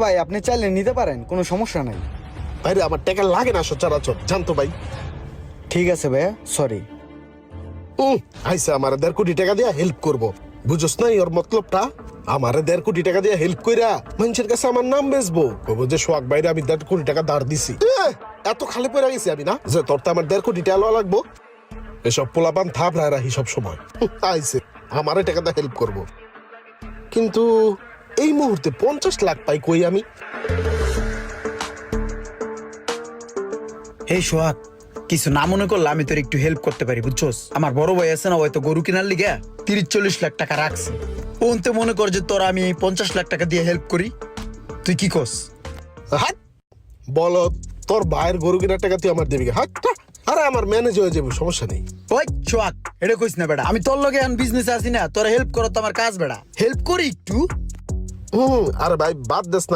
ভাই আপনি চাইলে নিতে পারেন, কোনো সমস্যা নাই। ভাইরে আমার টাকা লাগে না সচরাচর, জানতো ভাই। ঠিক আছে ভাইয়া, সরি। আইসা আমার 1.5 কোটি টাকা দিয়া হেল্প করবো, বুঝোস না ওর মতলবটা? আমার 1.5 কোটি টাকা দিয়া হেল্প কইরা মানুষের কাছে আমার নাম বেচবো, কইবো যে সোহাগ ভাইরে আমি 1.5 কোটি টাকা ধার দিছি। এত খালি পড়ে গেছি আমি না যে তোর তো আমার 1.5 কোটি টাকা লওয়া লাগবো। এসব পোলাপান থাপড়ায় রাখি সব সময়। আইসে আমারে টাকা দিয়ে হেল্প করবো, কিন্তু এই মুহূর্তে 50 লাখ পাই কই আমি? এই সোহাগ, কিছু না মনে করলে আমি তোর একটু হেল্প করতে পারি, বুঝছস? আমার বড় ভাই আছে না, হয়তো গরু কিনার লিগে 30-40 লাখ টাকা রাখছে। ওনতে মনে কর যে তোর আমি 50 লাখ টাকা দিয়ে হেল্প করি, তুই কি কস? হাট বলো, তোর ভাইয়ের গরু কেনার টাকা তুই আমার দিবি? হাট, আরে আমার ম্যানেজ হয়ে যাবো, সমস্যা নেই। ওই সোহাগ, এটা কইস না বেটা, আমি তোর লগে এখন বিজনেস আছি না, তোর হেল্প করো তো আমার কাজ বেটা, হেল্প করি একটু। আরে ভাই বাদ দেস না।